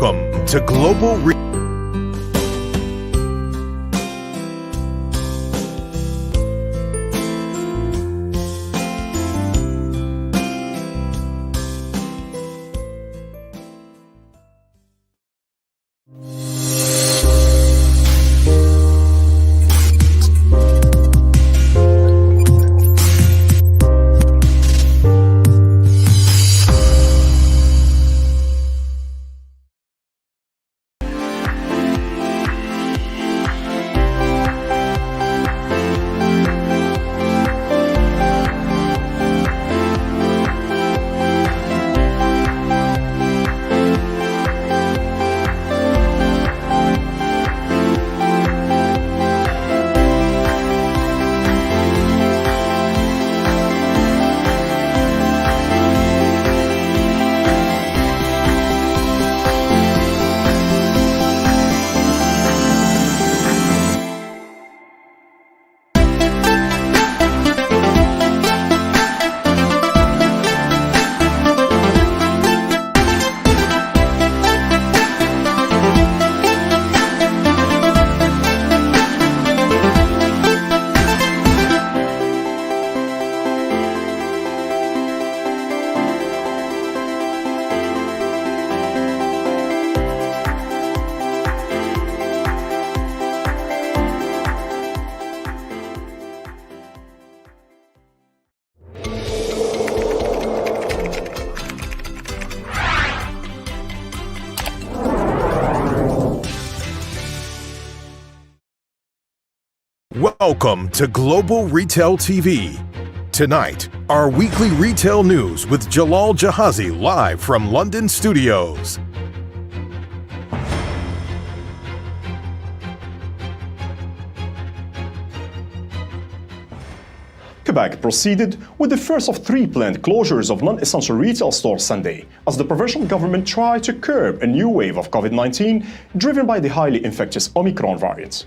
Welcome to Global Welcome to Global Retail TV. Tonight, our weekly retail news with Jalal Jahazi live from London studios. Quebec proceeded with the first of 3 planned closures of non-essential retail stores Sunday, as the provincial government tried to curb a new wave of COVID-19 driven by the highly infectious Omicron variant.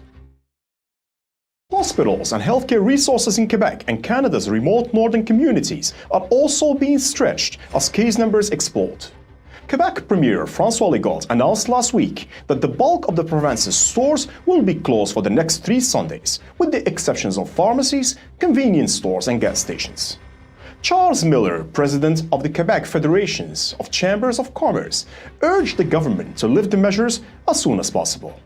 Hospitals and healthcare resources in Quebec and Canada's remote northern communities are also being stretched as case numbers explode. Quebec Premier François Legault announced last week that the bulk of the province's stores will be closed for the next 3 Sundays, with the exceptions of pharmacies, convenience stores and gas stations. Charles Miller, president of the Quebec Federations of Chambers of Commerce, urged the government to lift the measures as soon as possible.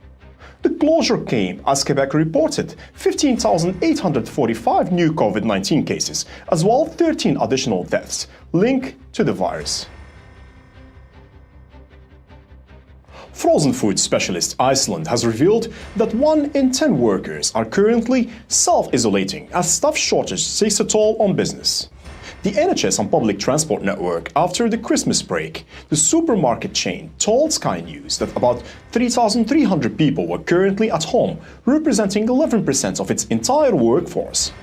The closure came as Quebec reported 15,845 new COVID-19 cases, as well as 13 additional deaths linked to the virus. Frozen food specialist Iceland has revealed that 1 in 10 workers are currently self-isolating as staff shortage takes a toll on business. The NHS and public transport network after the Christmas break, the supermarket chain told Sky News that about 3,300 people were currently at home, representing 11% of its entire workforce.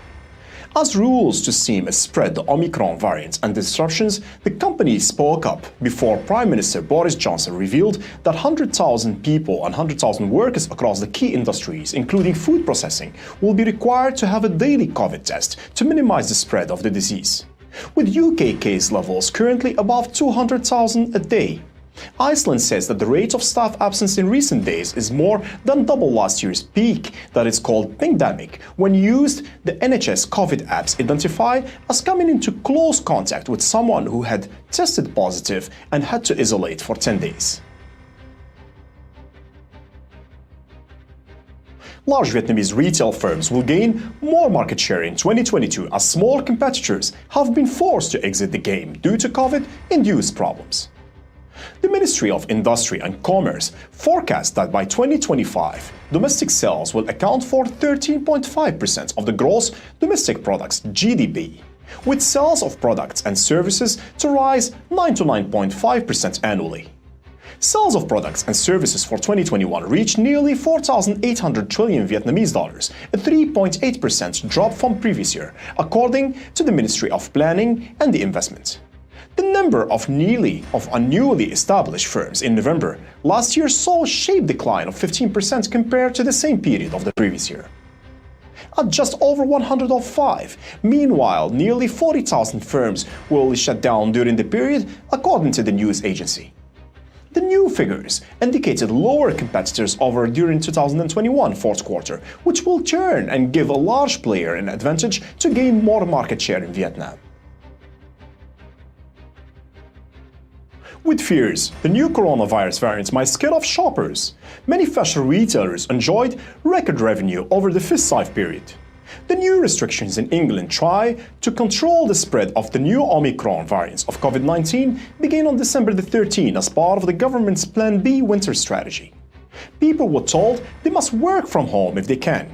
As rules to seem spread the Omicron variant and disruptions, the company spoke up before Prime Minister Boris Johnson revealed that 100,000 people and 100,000 workers across the key industries, including food processing, will be required to have a daily COVID test to minimize the spread of the disease. With UK case levels currently above 200,000 a day, Iceland says that the rate of staff absence in recent days is more than double last year's peak, that is called pingdemic, when used the NHS COVID apps identify as coming into close contact with someone who had tested positive and had to isolate for 10 days. Large Vietnamese retail firms will gain more market share in 2022 as small competitors have been forced to exit the game due to COVID-induced problems. The Ministry of Industry and Commerce forecasts that by 2025, domestic sales will account for 13.5% of the gross domestic product's GDP, with sales of products and services to rise 9 to 9.5% annually. Sales of products and services for 2021 reached nearly 4,800 trillion Vietnamese dollars, a 3.8% drop from previous year, according to the Ministry of Planning and the Investment. The number of newly established firms in November last year saw a sharp decline of 15% compared to the same period of the previous year, at just over 105. Meanwhile, nearly 40,000 firms will shut down during the period, according to the news agency. The new figures indicated lower competitors over during 2021 fourth quarter, which will turn and give a large player an advantage to gain more market share in Vietnam. With fears the new coronavirus variant might scare off shoppers, many fashion retailers enjoyed record revenue over the festive period. The new restrictions in England try to control the spread of the new Omicron variants of COVID-19 began on December the 13th as part of the government's Plan B winter strategy. People were told they must work from home if they can,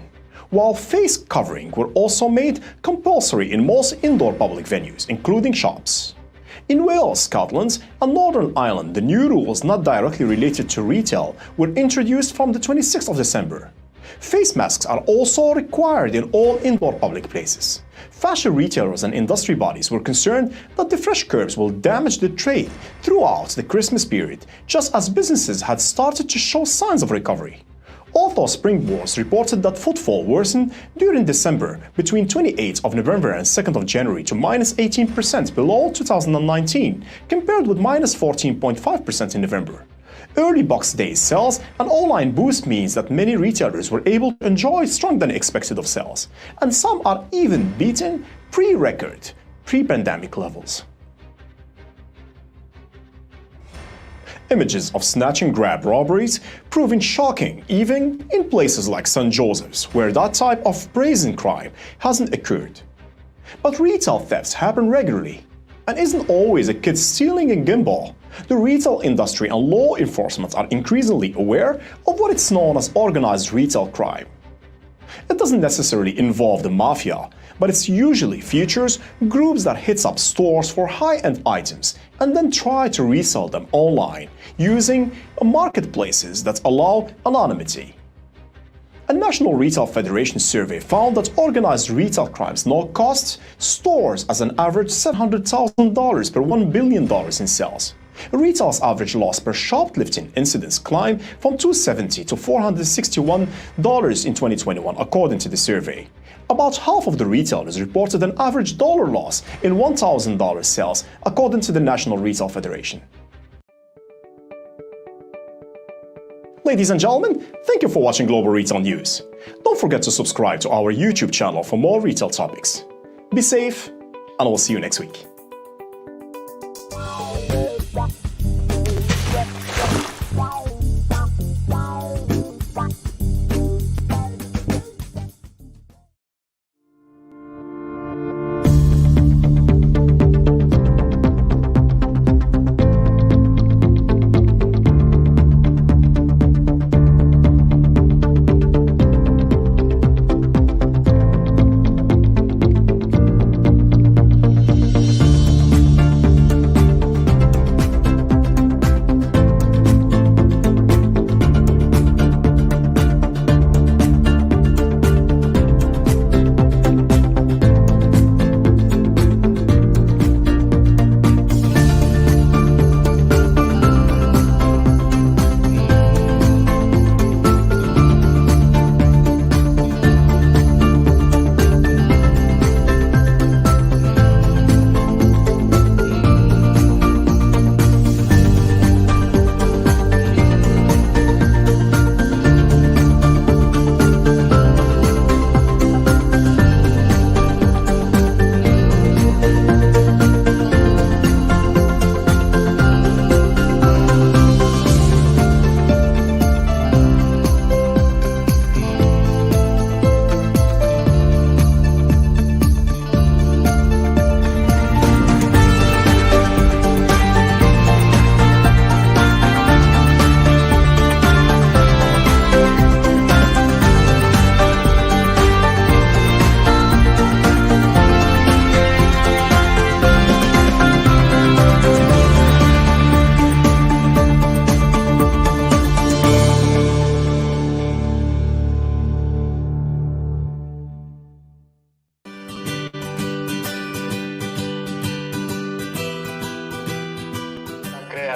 while face covering were also made compulsory in most indoor public venues, including shops. In Wales, Scotland, and Northern Ireland, the new rules not directly related to retail were introduced from the 26th of December. Face masks are also required in all indoor public places. Fashion retailers and industry bodies were concerned that the fresh curbs will damage the trade throughout the Christmas period, just as businesses had started to show signs of recovery. Although Springboards reported that footfall worsened during December between 28th of November and 2nd of January to minus 18% below 2019, compared with minus 14.5% in November. Early Box Day sales and online boost means that many retailers were able to enjoy stronger than expected of sales, and some are even beating pre-pandemic levels. Images of snatch and grab robberies proving shocking even in places like St. Joseph's, where that type of brazen crime hasn't occurred. But retail thefts happen regularly, and isn't always a kid stealing a gimbal. The retail industry and law enforcement are increasingly aware of what is known as organized retail crime. It doesn't necessarily involve the mafia, but it usually features groups that hits up stores for high-end items and then try to resell them online using marketplaces that allow anonymity. A National Retail Federation survey found that organized retail crimes now cost stores as an average $700,000 per $1 billion in sales. Retail's average loss per shoplifting incidents climbed from $270 to $461 in 2021, according to the survey. About half of the retailers reported an average dollar loss in $1,000 sales, according to the National Retail Federation. Ladies and gentlemen, thank you for watching Global Retail News. Don't forget to subscribe to our YouTube channel for more retail topics. Be safe, and we'll see you next week.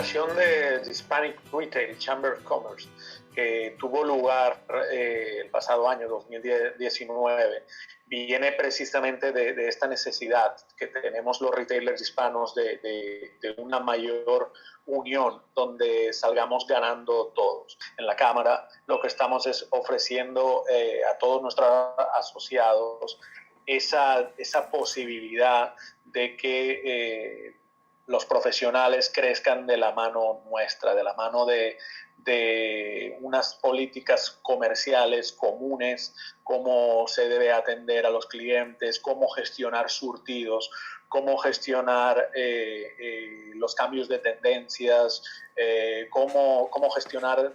creación de Hispanic Retail Chamber of Commerce, que tuvo lugar el pasado año 2019, viene precisamente de esta necesidad que tenemos los retailers hispanos de una mayor unión donde salgamos ganando todos. En la Cámara lo que estamos es ofreciendo a todos nuestros asociados esa posibilidad de que los profesionales crezcan de la mano nuestra, de la mano de unas políticas comerciales comunes, cómo se debe atender a los clientes, cómo gestionar surtidos, cómo gestionar los cambios de tendencias, cómo gestionar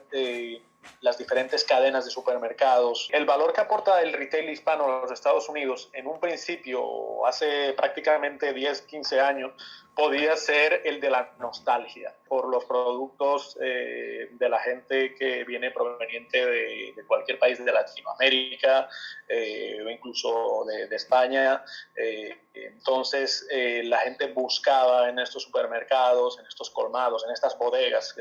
las diferentes cadenas de supermercados. El valor que aporta el retail hispano a los Estados Unidos, en un principio, hace prácticamente 10, 15 años, podía ser el de la nostalgia por los productos de la gente que viene proveniente de cualquier país de Latinoamérica o incluso de España. Entonces, la gente buscaba en estos supermercados, en estos colmados, en estas bodegas,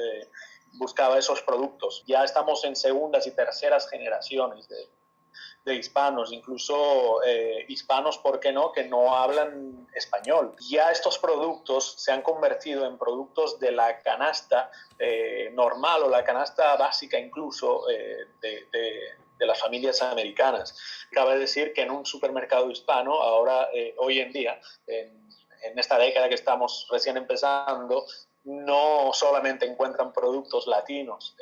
buscaba esos productos. Ya estamos en segundas y terceras generaciones de hispanos, incluso hispanos, ¿por qué no?, que no hablan español. Ya estos productos se han convertido en productos de la canasta normal o la canasta básica incluso de las familias americanas. Cabe decir que en un supermercado hispano, ahora, hoy en día, en esta década que estamos recién empezando, no solamente encuentran productos latinos.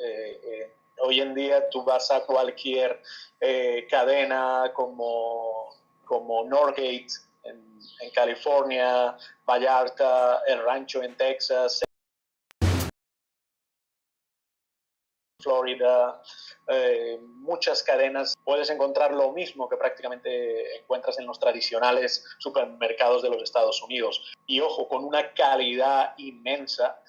Hoy en día tú vas a cualquier cadena como Norgate en California, Vallarta, El Rancho en Texas, Florida, muchas cadenas, puedes encontrar lo mismo que prácticamente encuentras en los tradicionales supermercados de los Estados Unidos. Y ojo, con una calidad inmensa,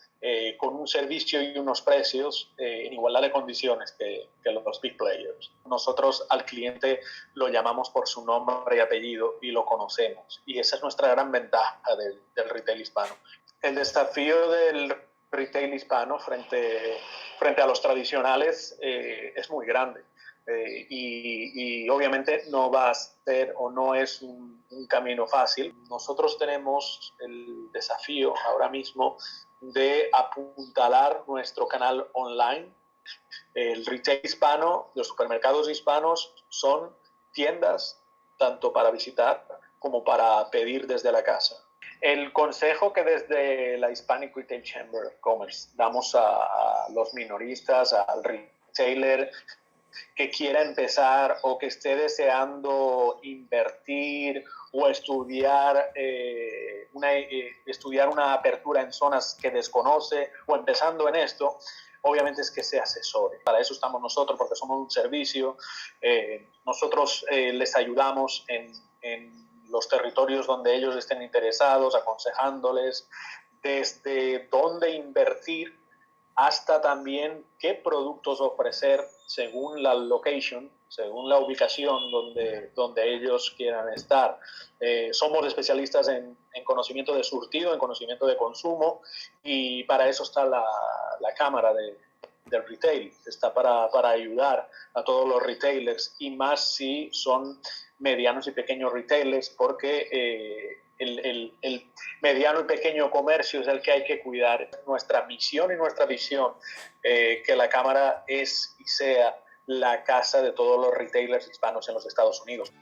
con un servicio y unos precios en igualdad de condiciones que los big players. Nosotros al cliente lo llamamos por su nombre y apellido y lo conocemos. Y esa es nuestra gran ventaja del retail hispano. El desafío del retail hispano frente a los tradicionales es muy grande. Y obviamente no va a ser o no es un camino fácil. Nosotros tenemos el desafío ahora mismo de apuntalar nuestro canal online. El retail hispano, los supermercados hispanos son tiendas tanto para visitar como para pedir desde la casa. El consejo que desde la Hispanic Retail Chamber of Commerce damos a los minoristas, al retailer que quiera empezar o que esté deseando invertir o estudiar una apertura en zonas que desconoce o empezando en esto, obviamente es que se asesore. Para eso estamos nosotros, porque somos un servicio. Nosotros les ayudamos en los territorios donde ellos estén interesados, aconsejándoles desde dónde invertir hasta también qué productos ofrecer según la location, según la ubicación donde ellos quieran estar. Somos especialistas en conocimiento de surtido, en conocimiento de consumo, y para eso está la Cámara del Retail. Está para ayudar a todos los retailers, y más si son medianos y pequeños retailers, porque el mediano y pequeño comercio es el que hay que cuidar. Nuestra misión y nuestra visión, que la Cámara es y sea la casa de todos los retailers hispanos en los Estados Unidos.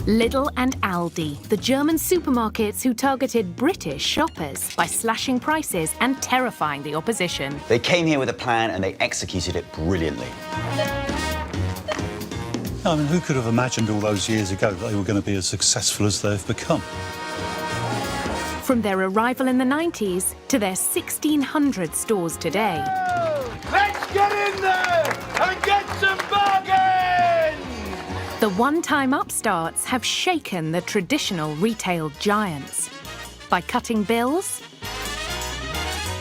Lidl and Aldi, the German supermarkets who targeted British shoppers by slashing prices and terrifying the opposition. They came here with a plan and they executed it brilliantly. I mean, who could have imagined all those years ago that they were going to be as successful as they've become? From their arrival in the 90s to their 1,600 stores today. Let's get in there and get some bargains! The one-time upstarts have shaken the traditional retail giants by cutting bills,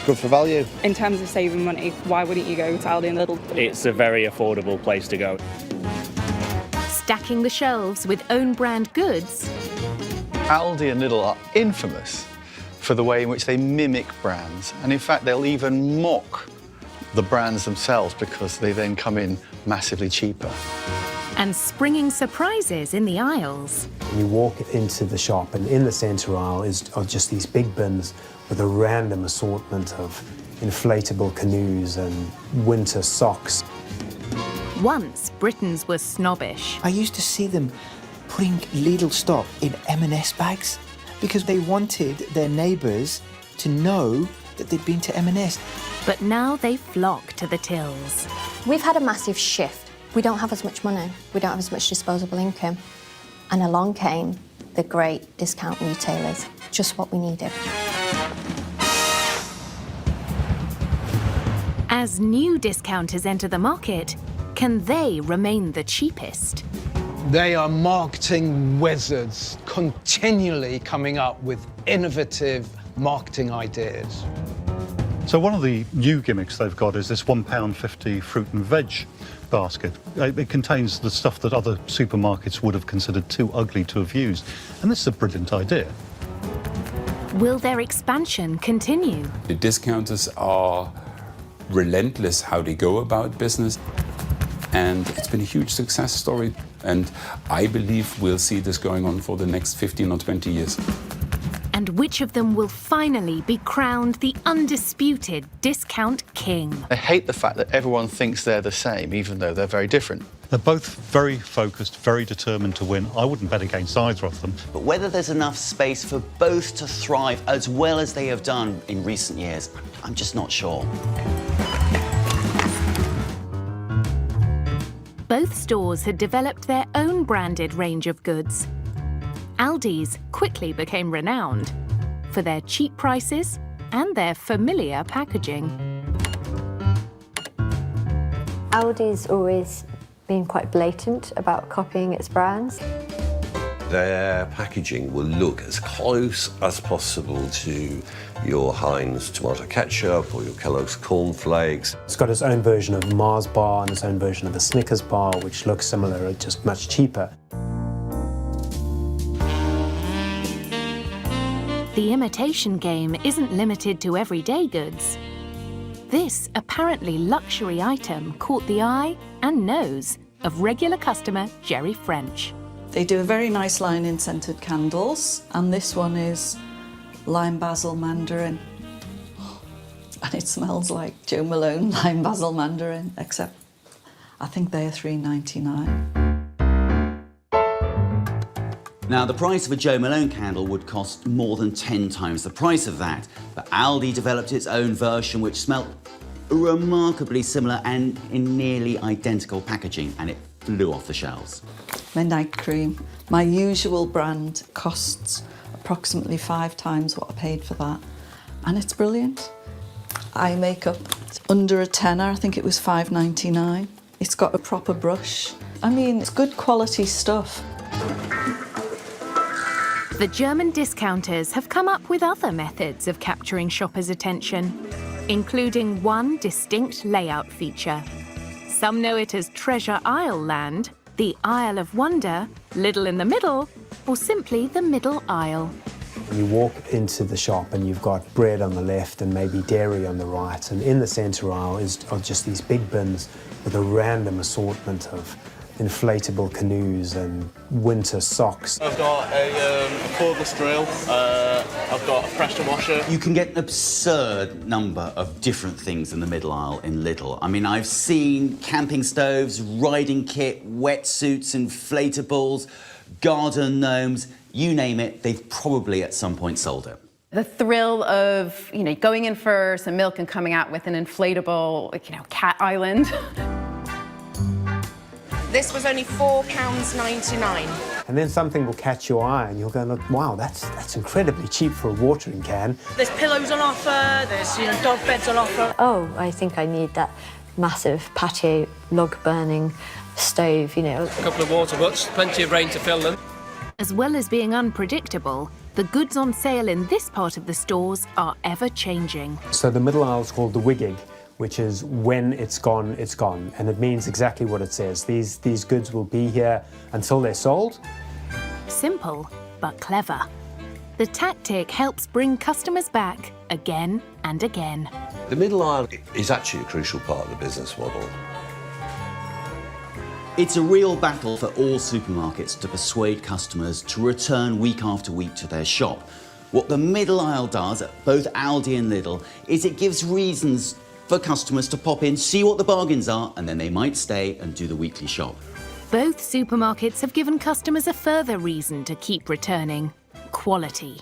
good for value. In terms of saving money, why wouldn't you go to Aldi and Lidl? It's a very affordable place to go. Stacking the shelves with own brand goods. Aldi and Lidl are infamous for the way in which they mimic brands, and in fact they'll even mock the brands themselves because they then come in massively cheaper. And springing surprises in the aisles. You walk into the shop and in the centre aisle are just these big bins with a random assortment of inflatable canoes and winter socks. Once Britons were snobbish. I used to see them putting Lidl stock in M&S bags because they wanted their neighbours to know that they'd been to M&S. But now they flock to the tills. We've had a massive shift. We don't have as much money. We don't have as much disposable income. And along came the great discount retailers. Just what we needed. As new discounters enter the market, can they remain the cheapest? They are marketing wizards, continually coming up with innovative marketing ideas. So one of the new gimmicks they've got is this £1.50 fruit and veg basket. It contains the stuff that other supermarkets would have considered too ugly to have used. And this is a brilliant idea. Will their expansion continue? The discounters are relentless how they go about business. And it's been a huge success story. And I believe we'll see this going on for the next 15 or 20 years. And which of them will finally be crowned the undisputed discount king? I hate the fact that everyone thinks they're the same, even though they're very different. They're both very focused, very determined to win. I wouldn't bet against either of them. But whether there's enough space for both to thrive as well as they have done in recent years, I'm just not sure. Both stores had developed their own branded range of goods. Aldi's quickly became renowned for their cheap prices and their familiar packaging. Aldi's always been quite blatant about copying its brands. Their packaging will look as close as possible to your Heinz tomato ketchup or your Kellogg's cornflakes. It's got its own version of Mars bar and its own version of a Snickers bar, which looks similar, just much cheaper. The imitation game isn't limited to everyday goods. This apparently luxury item caught the eye and nose of regular customer Jerry French. They do a very nice line in scented candles, and this one is lime basil mandarin. And it smells like Joe Malone lime basil mandarin, except I think they are $3.99. Now, the price of a Joe Malone candle would cost more than 10 times the price of that. But Aldi developed its own version, which smelt remarkably similar and in nearly identical packaging, and it flew off the shelves. My night cream, my usual brand, costs approximately 5 times what I paid for that. And it's brilliant. Eye makeup, it's under a tenner, I think it was $5.99. It's got a proper brush. I mean, it's good quality stuff. The German discounters have come up with other methods of capturing shoppers' attention, including one distinct layout feature. Some know it as Treasure Isle Land, the Isle of Wonder, Lidl in the middle, or simply the middle aisle. You walk into the shop and you've got bread on the left and maybe dairy on the right, and in the centre aisle are just these big bins with a random assortment of inflatable canoes and winter socks. I've got a cordless drill, I've got a pressure washer. You can get an absurd number of different things in the middle aisle in Lidl. I mean, I've seen camping stoves, riding kit, wetsuits, inflatables, garden gnomes, you name it, they've probably at some point sold it. The thrill of, going in for some milk and coming out with an inflatable, cat island. This was only £4.99. And then something will catch your eye and you'll go, look, wow, that's incredibly cheap for a watering can. There's pillows on offer, there's dog beds on offer. Oh, I think I need that massive patio log burning stove, A couple of water butts, plenty of rain to fill them. As well as being unpredictable, The goods on sale in this part of the stores are ever changing. So the middle aisle is called the wiggig, which is when it's gone, and it means exactly what it says. These goods will be here until they're sold. Simple, but clever. The tactic helps bring customers back again and again. The middle aisle is actually a crucial part of the business model. It's a real battle for all supermarkets to persuade customers to return week after week to their shop. What the middle aisle does at both Aldi and Lidl is it gives reasons for customers to pop in, see what the bargains are, and then they might stay and do the weekly shop. Both supermarkets have given customers a further reason to keep returning: quality.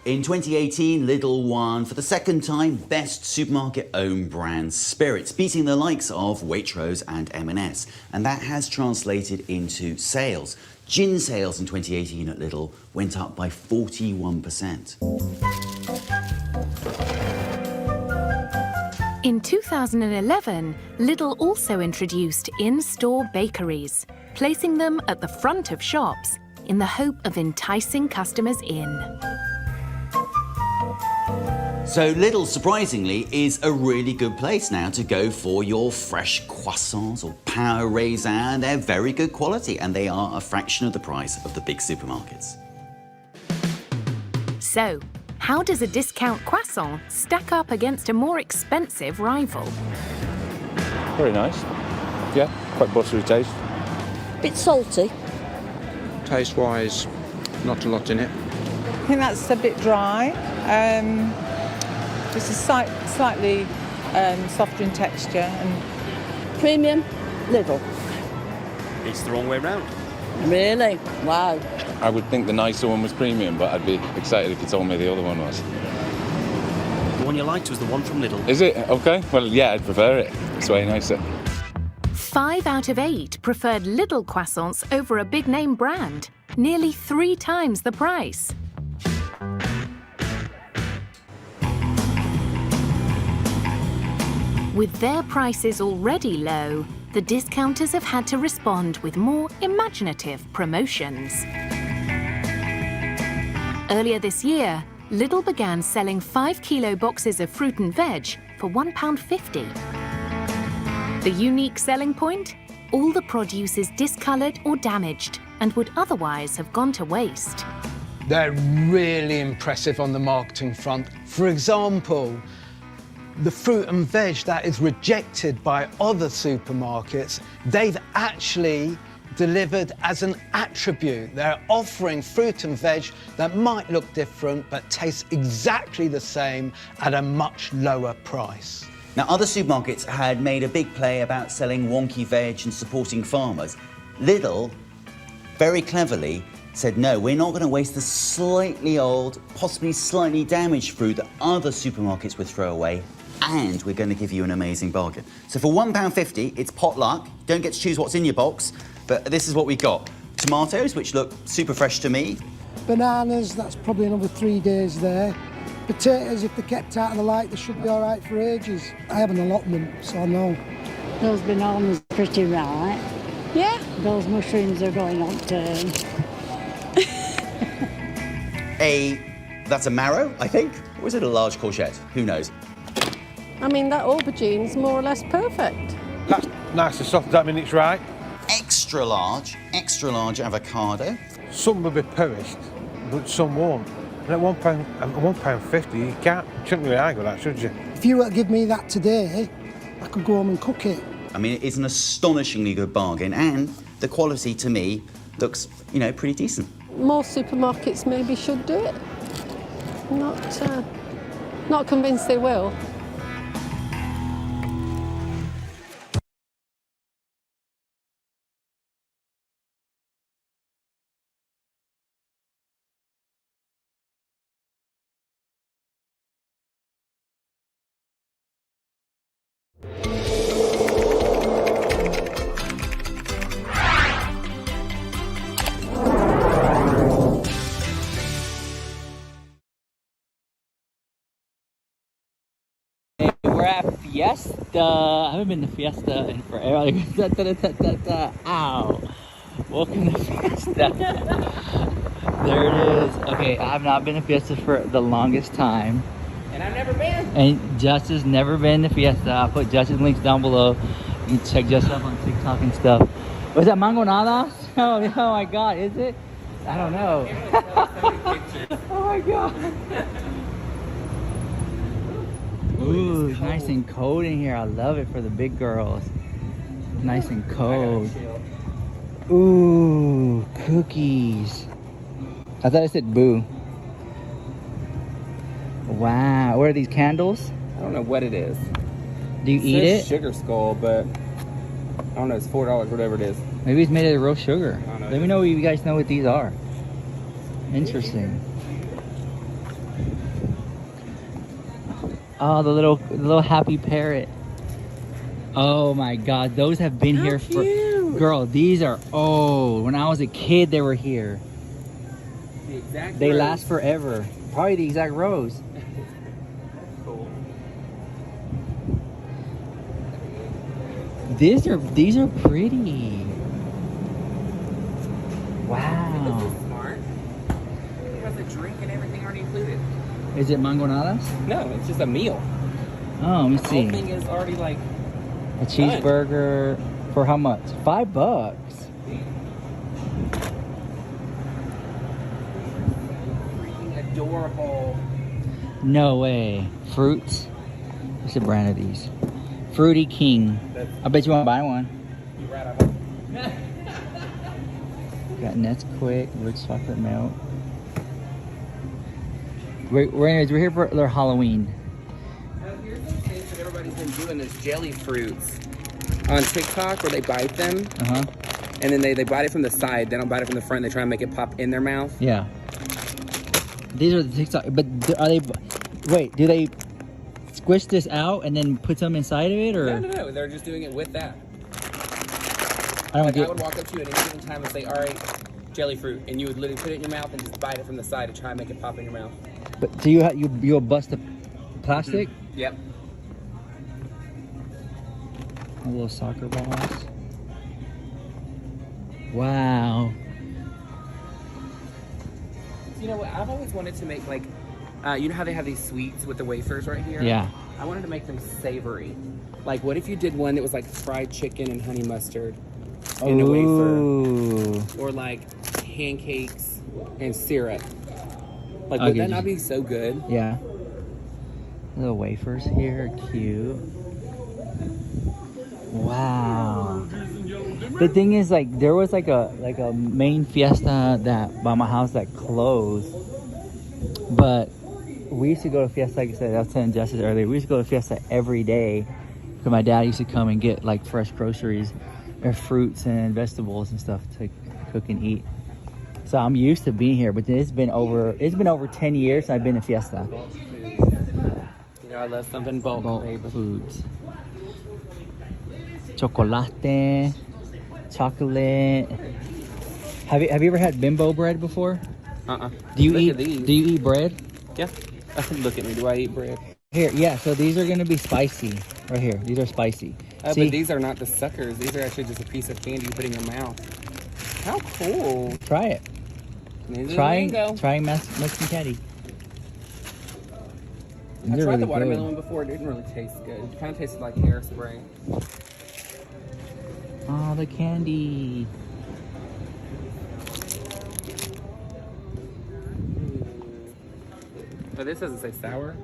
In 2018, Lidl won for the second time Best Supermarket Own Brand Spirits, beating the likes of Waitrose and M&S. And that has translated into sales. Gin sales in 2018 at Lidl went up by 41%. In 2011, Lidl also introduced in-store bakeries, placing them at the front of shops in the hope of enticing customers in. So Lidl, surprisingly, is a really good place now to go for your fresh croissants or power raisin. They're very good quality and they are a fraction of the price of the big supermarkets. So, how does a discount croissant stack up against a more expensive rival? Very nice. Yeah, quite buttery taste. Bit salty. Taste-wise, not a lot in it. I think that's a bit dry. It's a slightly softer in texture and Premium, Lidl. It's the wrong way round. Really? Wow. I would think the nicer one was premium, but I'd be excited if you told me the other one was. The one you liked was the one from Lidl. Is it? Okay. Well, yeah, I'd prefer it. It's way nicer. 5 out of 8 preferred Lidl croissants over a big-name brand, nearly 3 times the price. With their prices already low, the discounters have had to respond with more imaginative promotions. Earlier this year, Lidl began selling 5-kilo boxes of fruit and veg for £1.50. The unique selling point? All the produce is discoloured or damaged and would otherwise have gone to waste. They're really impressive on the marketing front. For example, the fruit and veg that is rejected by other supermarkets, they've actually delivered as an attribute. They're offering fruit and veg that might look different but taste exactly the same at a much lower price. Now, other supermarkets had made a big play about selling wonky veg and supporting farmers. Lidl, very cleverly, said, no, we're not going to waste the slightly old, possibly slightly damaged fruit that other supermarkets would throw away, and we're going to give you an amazing bargain. So for £1.50, it's potluck. Don't get to choose what's in your box, but this is what we got. Tomatoes, which look super fresh to me. Bananas, that's probably another 3 days there. Potatoes, if they're kept out of the light, they should be all right for ages. I have an allotment, so I know. Those bananas are pretty right. Yeah. Those mushrooms are going on turn. That's a marrow, I think? Or is it a large courgette? Who knows? I mean, that aubergine's more or less perfect. That's nice and soft. Does that mean it's right? Extra large avocado. Some will be perished, but some won't. And at £1.50, you shouldn't really argue with that, should you? If you were to give me that today, I could go home and cook it. I mean, it is an astonishingly good bargain, and the quality, to me, looks, you know, pretty decent. More supermarkets maybe should do it. Not convinced they will. We're at Fiesta. I haven't been to Fiesta in forever. Ow. Welcome to Fiesta. There it is, a Okay, I have not been to Fiesta for the longest time. And I've never been. And Justice never been to Fiesta. I'll put Justice links down below. You can check Justice up on TikTok and stuff. Was that Mangonadas? Oh my god, is it? I don't know. Oh my god. Ooh, it's nice and cold in here. I love it for the big girls. Nice and cold. Ooh, cookies. I thought I said boo. Wow, what are these, candles? I don't know what it is. Do you eat it? Sugar skull, but I don't know, it's $4, whatever it is. Maybe it's made of real sugar. I don't know. Let me know if you guys know what these are. Interesting. Oh, the little happy parrot. Oh my god, those have been here for... Girl, these are old. When I was a kid, they were here. The exact They rose. last forever. Probably the exact rose. Cool. These are pretty. Wow. Smart. It has a drink and everything already included. Is it mangonadas? No, it's just a meal. Oh, let me The see. whole thing is already like A cheeseburger for how much? $5. freaking adorable. No way. Fruits. What's the brand of these? Fruity King. I bet you want to buy one. You right on it. Got Nesquik, rich chocolate milk. We're here for their Halloween. Here's those things that everybody's been doing, those jelly fruits on TikTok where they bite them. And then they bite it from the side. They don't bite it from the front. They try and make it pop in their mouth. Yeah. These are the TikTok, but are they? Wait, do they squish this out and then put some inside of it, or? No. They're just doing it with that. I don't Like get. I would walk up to you at any given time and say, "All right, jelly fruit," and you would literally put it in your mouth and just bite it from the side to try and make it pop in your mouth. But so you'll bust the plastic? Yep. A little soccer balls. Wow. You know what? I've always wanted to make like, you know how they have these sweets with the wafers right here? Yeah. I wanted to make them savory. Like, what if you did one that was like fried chicken and honey mustard in a wafer? Or like pancakes and syrup. Like, would that not be so good? Yeah. Little wafers here, cute. Wow. The thing is, like, there was like a main fiesta that by my house that closed, but we used to go to fiesta. Like I said, I was telling Justice earlier, we used to go to fiesta every day because my dad used to come and get like fresh groceries or fruits and vegetables and stuff to cook and eat. So I'm used to being here, but it's been over 10 years since I've been to fiesta. You know, I love something bulk foods. Chocolate, chocolate. Have you ever had bimbo bread before? Do you eat bread? Yeah. Look at me. Do I eat bread? Here, yeah. So these are gonna be spicy. Right here. These are spicy. But these are not the suckers. These are actually just a piece of candy you put in your mouth. How cool! Try it. Trying Mexican candy. I tried the watermelon one before. It didn't really taste good. It kind of tasted like hairspray. Oh, the candy. But this doesn't say sour.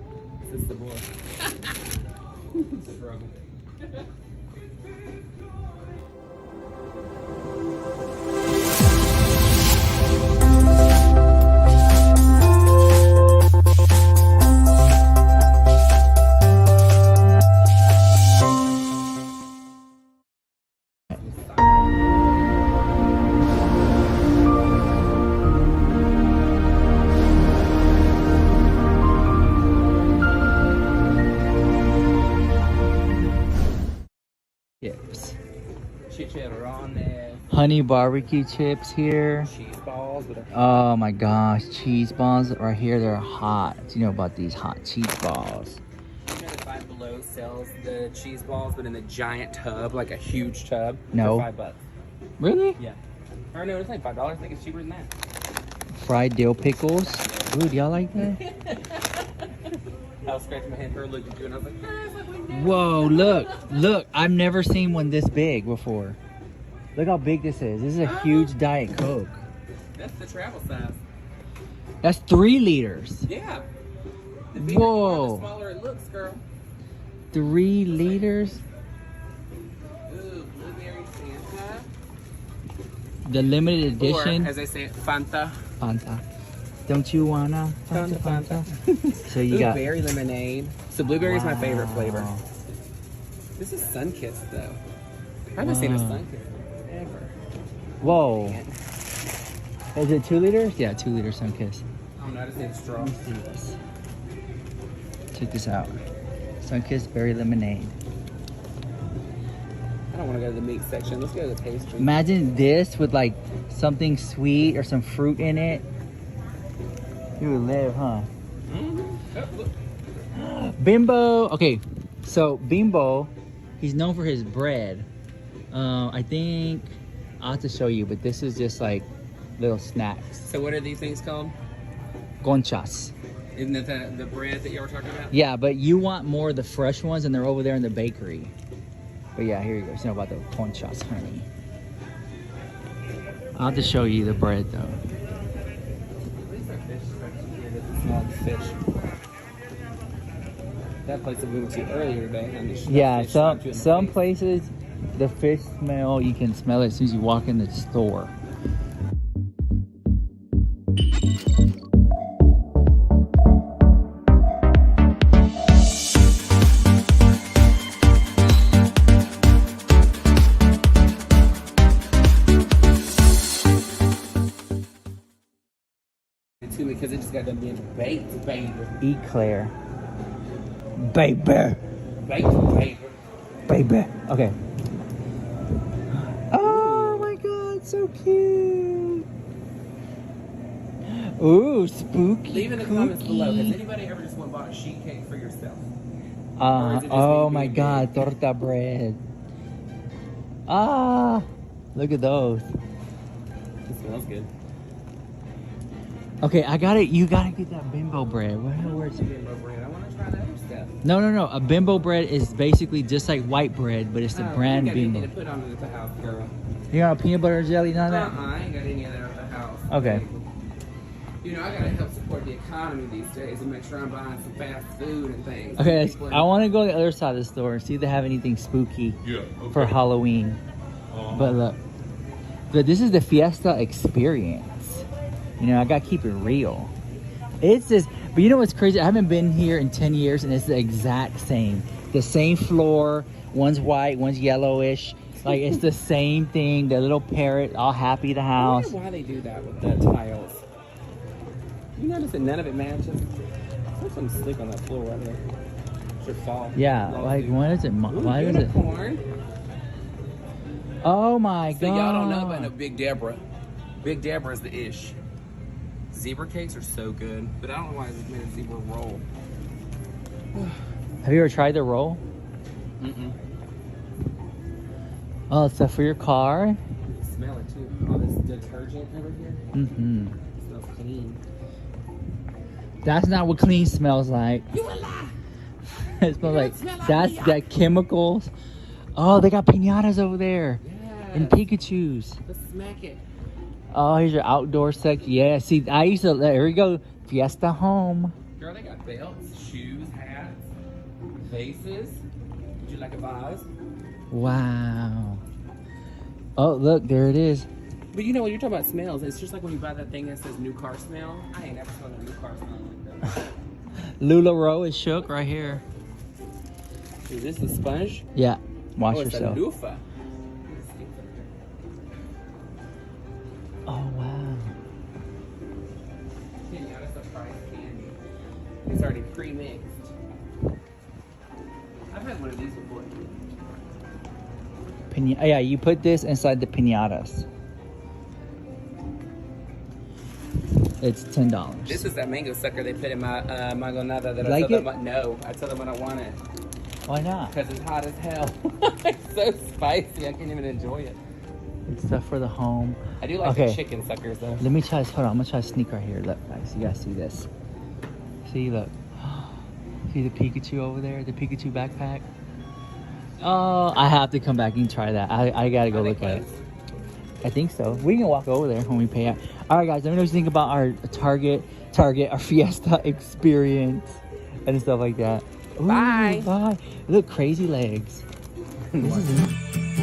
This is the boy. Struggle. Chips. Chicharrones. Honey barbecue chips here. Cheese balls. Oh my gosh, cheese balls right here. They're hot. Do you know about these hot cheese balls? You know that Five Below sells the cheese balls, but in the giant tub, like a huge tub. No. For $5. Really? Yeah. Or no, it's like $5. I think it's cheaper than that. fried dill pickles. Ooh, do y'all like that? I was scratching my head. Her looked at you, and I was like, Whoa, look, look. I've never seen one this big before. Look how big this is. This is a huge Diet Coke. that's the travel size. That's 3 liters. Yeah. The bigger you are, Whoa. the smaller it looks, girl. 3 liters? Ooh, blueberry Fanta. The limited edition. Or, as they say, Fanta. Fanta. Don't you wanna? Fanta. So you Ooh, got berry lemonade. So blueberry is my favorite flavor. This is Sunkist, though. I haven't seen a Wow. Sunkist ever. Whoa. Is it 2 liters? Yeah, 2 liter Sunkist. I don't know, I just need a straw. Let me see this. Check this out. Sunkist berry lemonade. I don't want to go to the meat section. Let's go to the pastry. Imagine this with like something sweet or some fruit in it. You would live, huh? Bimbo. Okay, so Bimbo, he's known for his bread. I think I'll have to show you, but this is just like little snacks. So what are these things called? Conchas. Isn't it the bread that you were talking about? Yeah, but you want more of the fresh ones, and they're over there in the bakery. But yeah, here you go. You know about the conchas, honey. I'll have to show you the bread though. These are fish sections here. This is small fish. That place that we went to earlier today. And the Yeah, fish slapped you in the some face. places the fish smell, you can smell it as soon as you walk in the store. Too, because it just got done being baked, baby. Eclair. Baby. Baked, baby. Baby. Okay. Oh my god, so cute. Ooh, spooky. Leave in the comments below. Has anybody ever just went and bought a sheet cake for yourself? Oh my god, torta bread. Ah, look at those. It smells good. Okay, I got it. You gotta get that bimbo bread. Where's it? Bimbo bread. I want to try the other stuff. No. A bimbo bread is basically just like white bread, but it's the brand you got anything bimbo. to put on it at the house, girl. You got a peanut butter and jelly, none of that? I ain't got any of that at the house. Okay. You know, I gotta help support the economy these days and make sure I'm buying some fast food and things. Okay, People- I want to go to the other side of the store and see if they have anything spooky for Halloween. But look, this is the Fiesta experience. You know, I gotta keep it real. It's just, but you know what's crazy? I haven't been here in 10 years and it's the exact same. The same floor, one's white, one's yellowish. Like, it's the same thing. The little parrot, all happy the I house. wonder why they do that with the tiles. You notice that none of it matches? There's some slick on that floor right there. Should fall. Yeah, like, why does it, why does it? Unicorn. Oh my So god. y'all don't know about no Big Deborah. Big Deborah is the ish. Zebra cakes are so good, but I don't know why it's made a zebra roll. Have you ever tried the roll? Mm-mm. Oh, it's stuff for your car? You can smell it too. All this detergent over here. Mm-hmm. It smells clean. That's not what clean smells like. You a lie. It smells like, that's that chemicals. Oh, they got piñatas over there. And Pikachus. Let's smack it. Oh, here's your outdoor section. Yeah, see, I used to, there we go. Fiesta home. Girl, they got belts, shoes, hats, vases. Would you like a vase? Wow. Oh, look, there it is. But you know, when you're talking about smells, it's just like when you buy that thing that says new car smell. I ain't never smelled a new car smell like that. LuLaRoe is shook right here. Is this a sponge? Yeah, wash oh, it's yourself. a loofah. Oh, wow. Pinata surprise candy. It's already pre-mixed. I've had one of these before. Yeah, you put this inside the piñatas. It's $10. This is that mango sucker they put in my mangonada that Like I told it? them. No, I told them I don't want it. Why not? Because it's hot as hell. It's so spicy, I can't even enjoy it. It's stuff for the home. I do like the chicken suckers though. Let me try this. Hold on, I'm gonna try to sneak right here. Look, guys, you guys see this? See, look. See the Pikachu over there? The Pikachu backpack? Oh, I have to come back and try that. I gotta go look at it. I think so. We can walk over there when we pay out. All right, guys, let me know what you think about our Target, our Fiesta experience and stuff like that. Ooh, Bye. Bye. Look, crazy legs. This is